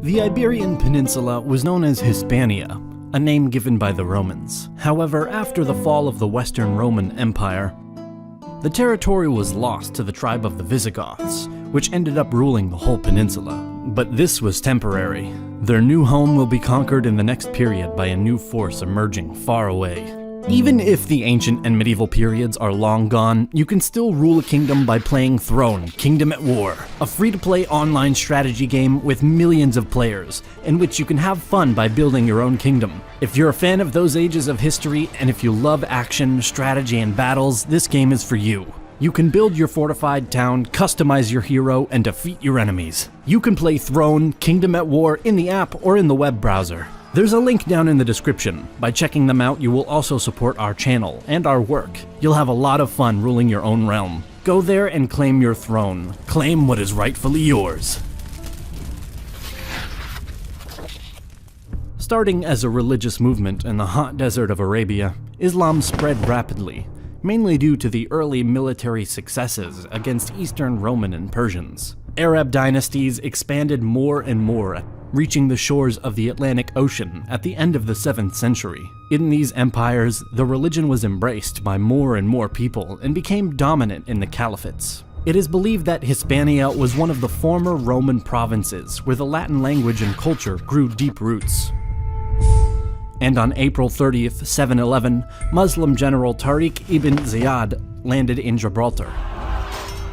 The Iberian Peninsula was known as Hispania, a name given by the Romans. However, after the fall of the Western Roman Empire, the territory was lost to the tribe of the Visigoths, which ended up ruling the whole peninsula. But this was temporary. Their new home will be conquered in the next period by a new force emerging far away. Even if the ancient and medieval periods are long gone, you can still rule a kingdom by playing Throne: Kingdom at War, a free-to-play online strategy game with millions of players, in which you can have fun by building your own kingdom. If you're a fan of those ages of history, and if you love action, strategy, and battles, this game is for you. You can build your fortified town, customize your hero, and defeat your enemies. You can play Throne: Kingdom at War in the app or in the web browser. There's a link down in the description. By checking them out, you will also support our channel and our work. You'll have a lot of fun ruling your own realm. Go there and claim your throne. Claim what is rightfully yours. Starting as a religious movement in the hot desert of Arabia, Islam spread rapidly, mainly due to the early military successes against Eastern Roman and Persians. Arab dynasties expanded more and more, reaching the shores of the Atlantic Ocean at the end of the 7th century. In these empires, the religion was embraced by more and more people and became dominant in the caliphates. It is believed that Hispania was one of the former Roman provinces where the Latin language and culture grew deep roots. And on April 30th, 711, Muslim general Tariq ibn Ziyad landed in Gibraltar.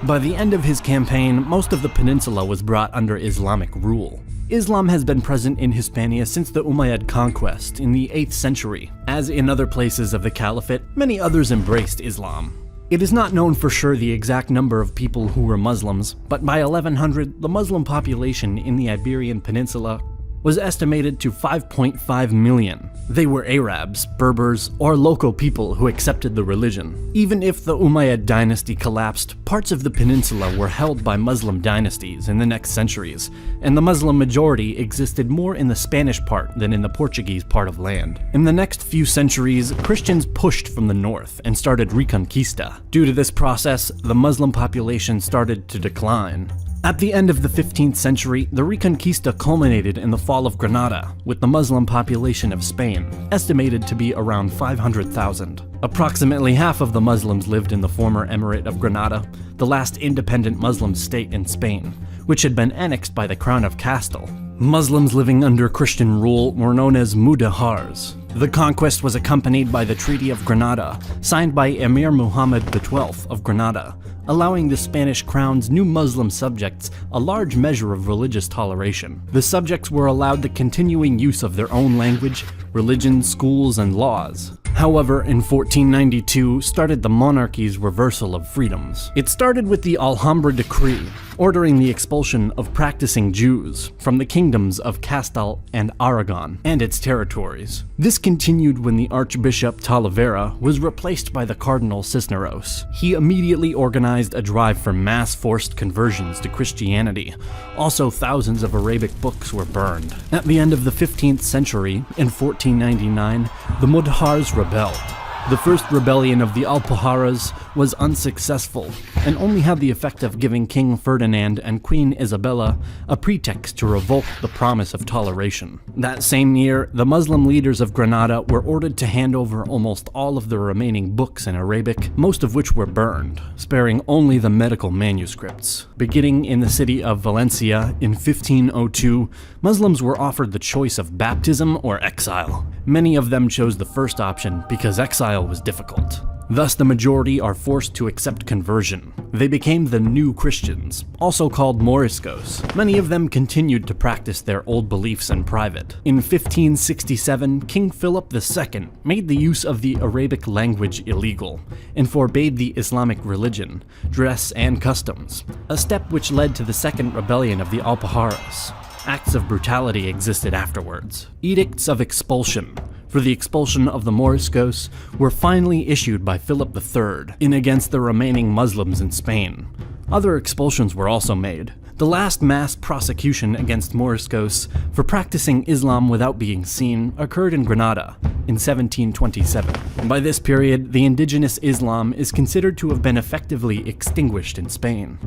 By the end of his campaign, most of the peninsula was brought under Islamic rule. Islam has been present in Hispania since the Umayyad conquest in the 8th century. As in other places of the caliphate, many others embraced Islam. It is not known for sure the exact number of people who were Muslims, but by 1100, the Muslim population in the Iberian Peninsula was estimated to 5.5 million. They were Arabs, Berbers, or local people who accepted the religion. Even if the Umayyad dynasty collapsed, parts of the peninsula were held by Muslim dynasties in the next centuries, and the Muslim majority existed more in the Spanish part than in the Portuguese part of land. In the next few centuries, Christians pushed from the north and started Reconquista. Due to this process, the Muslim population started to decline. At the end of the 15th century, the Reconquista culminated in the fall of Granada, with the Muslim population of Spain estimated to be around 500,000. Approximately half of the Muslims lived in the former Emirate of Granada, the last independent Muslim state in Spain, which had been annexed by the Crown of Castile. Muslims living under Christian rule were known as Mudahars. The conquest was accompanied by the Treaty of Granada, signed by Emir Muhammad XII of Granada, allowing the Spanish crown's new Muslim subjects a large measure of religious toleration. The subjects were allowed the continuing use of their own language, religion, schools, and laws. However, in 1492 started the monarchy's reversal of freedoms. It started with the Alhambra Decree, ordering the expulsion of practicing Jews from the kingdoms of Castile and Aragon and its territories. This continued when the Archbishop Talavera was replaced by the Cardinal Cisneros. He immediately organized a drive for mass forced conversions to Christianity. Also, thousands of Arabic books were burned. At the end of the 15th century, in 1499, the Mudahars rebelled. The first rebellion of the Alpujarras was unsuccessful and only had the effect of giving King Ferdinand and Queen Isabella a pretext to revoke the promise of toleration. That same year, the Muslim leaders of Granada were ordered to hand over almost all of the remaining books in Arabic, most of which were burned, sparing only the medical manuscripts. Beginning in the city of Valencia in 1502, Muslims were offered the choice of baptism or exile. Many of them chose the first option because exile was difficult. Thus, the majority are forced to accept conversion. They became the new Christians, also called Moriscos. Many of them continued to practice their old beliefs in private. In 1567, King Philip II made the use of the Arabic language illegal and forbade the Islamic religion, dress, and customs, a step which led to the second rebellion of the Alpujarras. Acts of brutality existed afterwards. Edicts of expulsion for the expulsion of the Moriscos were finally issued by Philip III in against the remaining Muslims in Spain. Other expulsions were also made. The last mass prosecution against Moriscos for practicing Islam without being seen occurred in Granada in 1727. And by this period, the indigenous Islam is considered to have been effectively extinguished in Spain.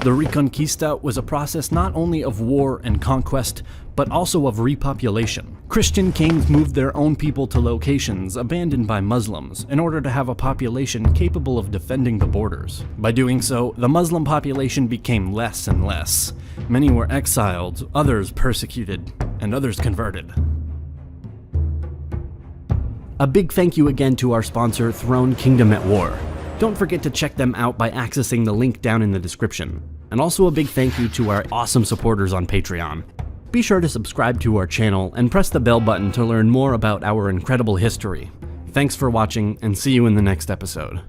The Reconquista was a process not only of war and conquest, but also of repopulation. Christian kings moved their own people to locations abandoned by Muslims in order to have a population capable of defending the borders. By doing so, the Muslim population became less and less. Many were exiled, others persecuted, and others converted. A big thank you again to our sponsor, Throne Kingdom at War. Don't forget to check them out by accessing the link down in the description. And also a big thank you to our awesome supporters on Patreon. Be sure to subscribe to our channel and press the bell button to learn more about our incredible history. Thanks for watching, and see you in the next episode.